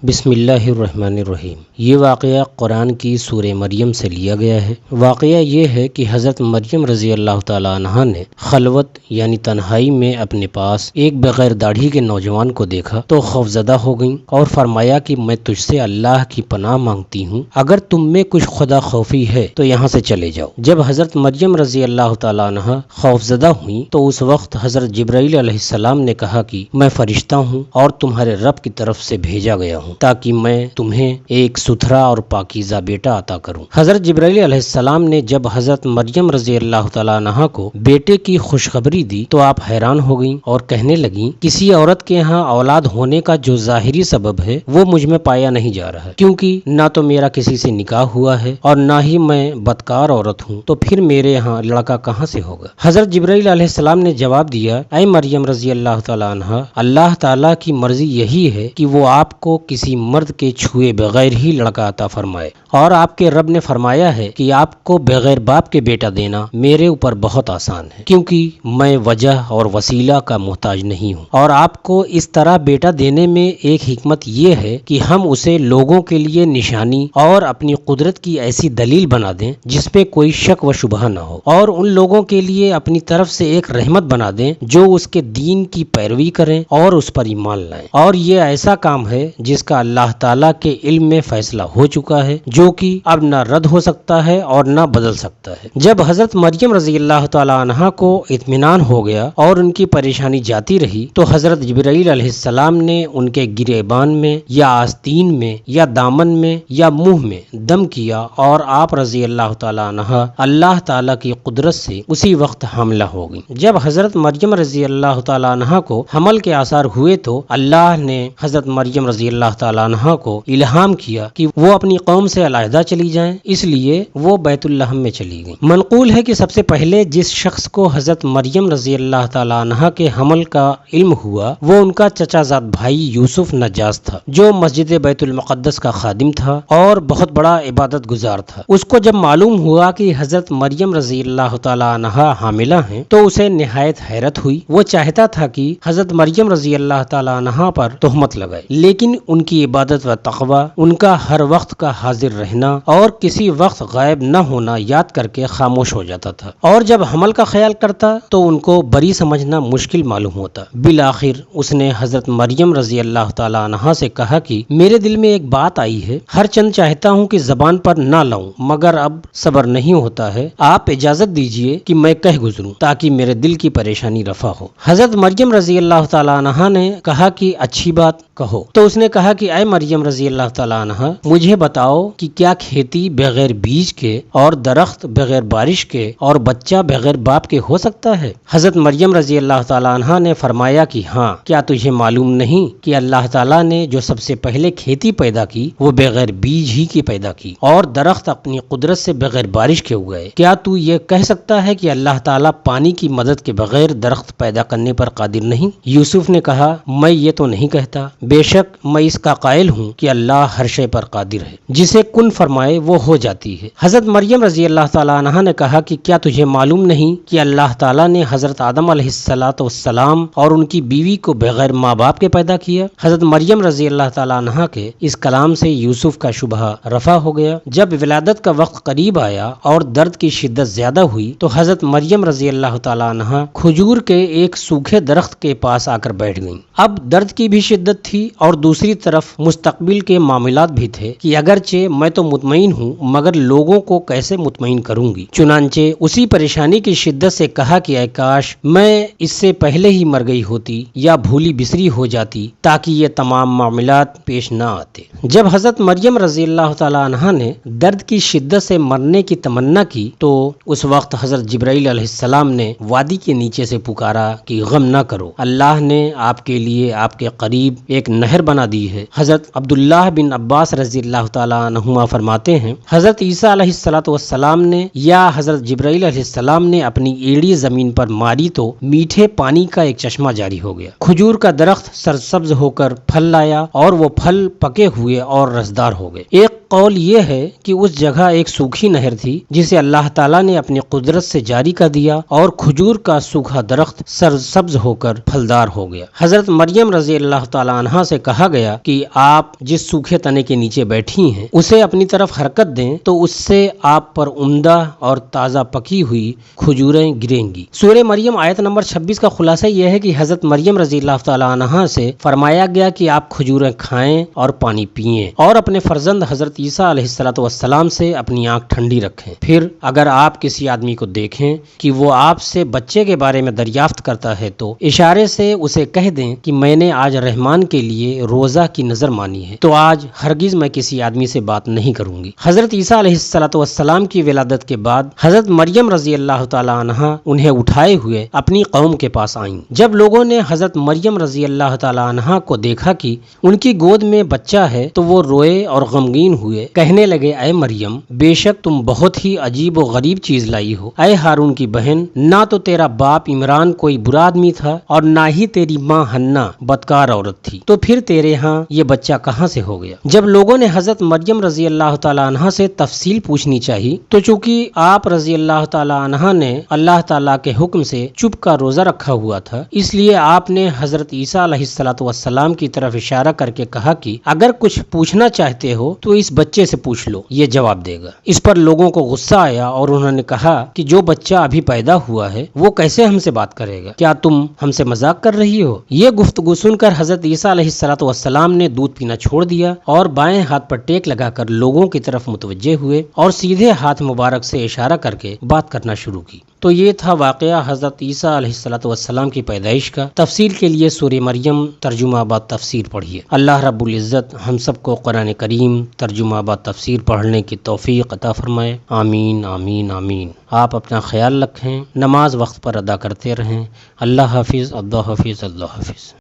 بسم اللہ الرحمن الرحیم۔ یہ واقعہ قرآن کی سورہ مریم سے لیا گیا ہے۔ واقعہ یہ ہے کہ حضرت مریم رضی اللہ تعالیٰ عنہا نے خلوت یعنی تنہائی میں اپنے پاس ایک بغیر داڑھی کے نوجوان کو دیکھا تو خوفزدہ ہو گئیں اور فرمایا کہ میں تجھ سے اللہ کی پناہ مانگتی ہوں، اگر تم میں کچھ خدا خوفی ہے تو یہاں سے چلے جاؤ۔ جب حضرت مریم رضی اللہ تعالیٰ عنہا خوفزدہ ہوئیں تو اس وقت حضرت جبرائیل علیہ السلام نے کہا کہ میں فرشتہ ہوں اور تمہارے رب کی طرف سے بھیجا گیا ہوں تاکہ میں تمہیں ایک ستھرا اور پاکیزہ بیٹا عطا کروں۔ حضرت جبرائیل علیہ السلام نے جب حضرت مریم رضی اللہ تعالیٰ عنہا کو بیٹے کی خوشخبری دی تو آپ حیران ہو گئیں اور کہنے لگیں، کسی عورت کے ہاں اولاد ہونے کا جو ظاہری سبب ہے وہ مجھ میں پایا نہیں جا رہا ہے، کیونکہ نہ تو میرا کسی سے نکاح ہوا ہے اور نہ ہی میں بدکار عورت ہوں، تو پھر میرے ہاں لڑکا کہاں سے ہوگا۔ حضرت جبرائیل علیہ السلام نے جواب دیا، اے مریم رضی اللہ تعالیٰ عنہا، اللہ تعالیٰ کی مرضی یہی ہے کہ وہ آپ کو کسی مرد کے چھوئے بغیر ہی لڑکا عطا فرمائے، اور آپ کے رب نے فرمایا ہے کہ آپ کو بغیر باپ کے بیٹا دینا میرے اوپر بہت آسان ہے، کیونکہ میں وجہ اور وسیلہ کا محتاج نہیں ہوں، اور آپ کو اس طرح بیٹا دینے میں ایک حکمت یہ ہے کہ ہم اسے لوگوں کے لیے نشانی اور اپنی قدرت کی ایسی دلیل بنا دیں جس پہ کوئی شک و شبہ نہ ہو، اور ان لوگوں کے لیے اپنی طرف سے ایک رحمت بنا دیں جو اس کے دین کی پیروی کریں اور اس پر ایمان لائیں، اور یہ ایسا کام ہے جس کا اللہ تعالیٰ کے علم میں فیصلہ ہو چکا ہے، جو کہ اب نہ رد ہو سکتا ہے اور نہ بدل سکتا ہے۔ جب حضرت مریم رضی اللہ تعالیٰ عنہا کو اطمینان ہو گیا اور ان کی پریشانی جاتی رہی تو حضرت جبرائیل علیہ السلام نے ان کے گریبان میں یا آستین میں یا دامن میں یا منہ میں دم کیا، اور آپ رضی اللہ تعالیٰ عنہا اللہ تعالیٰ کی قدرت سے اسی وقت حاملہ ہو گئی۔ جب حضرت مریم رضی اللہ تعالیٰ عنہا کو حمل کے آثار ہوئے تو اللہ نے حضرت مریم رضی اللہ تعالیٰ عنہا کو الہام کیا کہ وہ اپنی قوم سے علیحدہ چلی جائیں، اس لیے وہ بیت اللحم میں چلی گئیں۔ منقول ہے کہ سب سے پہلے جس شخص کو حضرت مریم رضی اللہ تعالیٰ عنہا کے حمل کا علم ہوا وہ ان کا چچا زاد بھائی یوسف نجاش تھا، جو مسجد بیت المقدس کا خادم تھا اور بہت بڑا عبادت گزار تھا۔ اس کو جب معلوم ہوا کہ حضرت مریم رضی اللہ تعالیٰ عنہا حاملہ ہیں تو اسے نہایت حیرت ہوئی۔ وہ چاہتا تھا کہ حضرت مریم رضی اللہ تعالیٰ عنہا پر تہمت لگائے، لیکن ان کی عبادت و تقوی، ان کا ہر وقت کا حاضر رہنا اور کسی وقت غائب نہ ہونا یاد کر کے خاموش ہو جاتا تھا، اور جب حمل کا خیال کرتا تو ان کو بری سمجھنا مشکل معلوم ہوتا۔ بالآخر اس نے حضرت مریم رضی اللہ تعالیٰ عنہا سے کہا کہ میرے دل میں ایک بات آئی ہے، ہر چند چاہتا ہوں کہ زبان پر نہ لاؤں، مگر اب صبر نہیں ہوتا ہے، آپ اجازت دیجئے کہ میں کہہ گزروں تاکہ میرے دل کی پریشانی رفع ہو۔ حضرت مریم رضی اللہ تعالیٰ عنہا نے کہا کہ اچھی بات کہو۔ تو اس نے کہا کہ اے مریم رضی اللہ تعالیٰ عنہا، مجھے بتاؤ کہ کیا کھیتی بغیر بیج کے اور درخت بغیر بارش کے اور بچہ بغیر باپ کے ہو سکتا ہے؟ حضرت مریم رضی اللہ تعالیٰ عنہا نے فرمایا کہ ہاں، کیا تجھے معلوم نہیں کہ اللہ تعالیٰ نے جو سب سے پہلے کھیتی پیدا کی وہ بغیر بیج ہی کی پیدا کی، اور درخت اپنی قدرت سے بغیر بارش کے اگائے؟ کیا تو یہ کہہ سکتا ہے کہ اللہ تعالیٰ پانی کی مدد کے بغیر درخت پیدا کرنے پر قادر نہیں؟ یوسف نے کہا، میں یہ تو نہیں کہتا، بے شک میں اس کا قائل ہوں کہ اللہ ہر شے پر قادر ہے، جسے کن فرمائے وہ ہو جاتی ہے۔ حضرت مریم رضی اللہ تعالیٰ عنہا نے کہا کہ کیا تجھے معلوم نہیں کہ اللہ تعالیٰ نے حضرت آدم علیہ السلام اور ان کی بیوی کو بغیر ماں باپ کے پیدا کیا؟ حضرت مریم رضی اللہ تعالیٰ عنہا کے اس کلام سے یوسف کا شبہ رفع ہو گیا۔ جب ولادت کا وقت قریب آیا اور درد کی شدت زیادہ ہوئی تو حضرت مریم رضی اللہ تعالیٰ عنہا کھجور کے ایک سوکھے درخت کے پاس آ کر بیٹھ گئیں۔ اب درد کی بھی شدت تھی اور دوسری طرف مستقبل کے معاملات بھی تھے کہ اگرچہ میں تو مطمئن ہوں مگر لوگوں کو کیسے مطمئن کروں گی۔ چنانچہ اسی پریشانی کی شدت سے کہا کہ اے کاش میں اس سے پہلے ہی مر گئی ہوتی یا بھولی بسری ہو جاتی تاکہ یہ تمام معاملات پیش نہ آتے۔ جب حضرت مریم رضی اللہ تعالیٰ عنہا نے درد کی شدت سے مرنے کی تمنا کی تو اس وقت حضرت جبرائیل علیہ السلام نے وادی کے نیچے سے پکارا کہ غم نہ کرو، اللہ نے آپ کے لیے آپ کے قریب ایک نہر بنا دی ہے۔ حضرت عبداللہ بن عباس رضی اللہ تعالیٰ عنہما فرماتے ہیں، حضرت عیسیٰ علیہ السلام نے یا حضرت جبرائیل علیہ السلام نے اپنی ایڑی زمین پر ماری تو میٹھے پانی کا ایک چشمہ جاری ہو گیا، کھجور کا درخت سرسبز ہو کر پھل لایا اور وہ پھل پکے ہوئے اور رسدار ہو گئے، ایک قول یہ ہے کہ اس جگہ ایک سوکھی نہر تھی جسے اللہ تعالیٰ نے اپنی قدرت سے جاری کر دیا اور کھجور کا سوکھا درخت سرسبز ہو کر پھلدار ہو گیا۔ حضرت مریم رضی اللہ تعالیٰ عنہا سے کہا گیا کہ آپ جس سوکھے تنے کے نیچے بیٹھی ہیں اسے اپنی طرف حرکت دیں تو اس سے آپ پر عمدہ اور تازہ پکی ہوئی کھجوریں گریں گی۔ سورہ مریم آیت نمبر 26 کا خلاصہ یہ ہے کہ حضرت مریم رضی اللہ تعالیٰ عنہا سے فرمایا گیا کہ آپ کھجوریں کھائیں اور پانی پئیں اور اپنے فرزند حضرت عیسیٰ علیہ السلام سے اپنی آنکھ ٹھنڈی رکھیں۔ پھر اگر آپ کسی آدمی کو دیکھیں کہ وہ آپ سے بچے کے بارے میں دریافت کرتا ہے تو اشارے سے اسے کہہ دیں کہ میں نے آج رحمان کے لیے روزہ کی نظر مانی ہے، تو آج ہرگز میں کسی آدمی سے بات نہیں کروں گی۔ حضرت عیسیٰ علیہ السلام کی ولادت کے بعد حضرت مریم رضی اللہ تعالی عنہا انہیں اٹھائے ہوئے اپنی قوم کے پاس آئیں۔ جب لوگوں نے حضرت مریم رضی اللہ تعالی عنہا کو دیکھا کہ ان کی گود میں بچہ ہے تو وہ روئے اور غمگین ہوئے، کہنے لگے اے مریم، بے شک تم بہت ہی عجیب و غریب چیز لائی ہو۔ اے ہارون کی بہن، نہ تو تیرا باپ عمران کوئی برا آدمی تھا اور نہ ہی تیری ماں حنا بدکار عورت تھی، تو پھر تیرے ہاں یہ بچہ کہاں سے ہو گیا؟ جب لوگوں نے حضرت مریم رضی اللہ تعالی عنہا سے تفصیل پوچھنی چاہی تو چونکہ آپ رضی اللہ تعالی عنہا نے اللہ تعالیٰ کے حکم سے چپ کا روزہ رکھا ہوا تھا، اس لیے آپ نے حضرت عیسیٰ علیہ السلام کی طرف اشارہ کر کے کہا کہ اگر کچھ پوچھنا چاہتے ہو تو اس بچے سے پوچھ لو، یہ جواب دے گا۔ اس پر لوگوں کو غصہ آیا اور انہوں نے کہا کہ جو بچہ ابھی پیدا ہوا ہے وہ کیسے ہم سے بات کرے گا؟ کیا تم ہم سے مذاق کر رہی ہو؟ یہ گفتگو سن کر حضرت عیسیٰ علیہ السلام نے دودھ پینا چھوڑ دیا اور بائیں ہاتھ پر ٹیک لگا کر لوگوں کی طرف متوجہ ہوئے اور سیدھے ہاتھ مبارک سے اشارہ کر کے بات کرنا شروع کی۔ تو یہ تھا واقعہ حضرت عیسیٰ علیہ السلام کی پیدائش کا۔ تفصیل کے لیے سورہ مریم ترجمہ بعد تفسیر پڑھیے۔ اللہ رب العزت ہم سب کو قرآن کریم ترجمہ بعد تفسیر پڑھنے کی توفیق عطا فرمائے۔ آمین آمین آمین۔ آپ اپنا خیال رکھیں، نماز وقت پر ادا کرتے رہیں۔ اللہ حافظ، اللہ حافظ، اللہ حافظ۔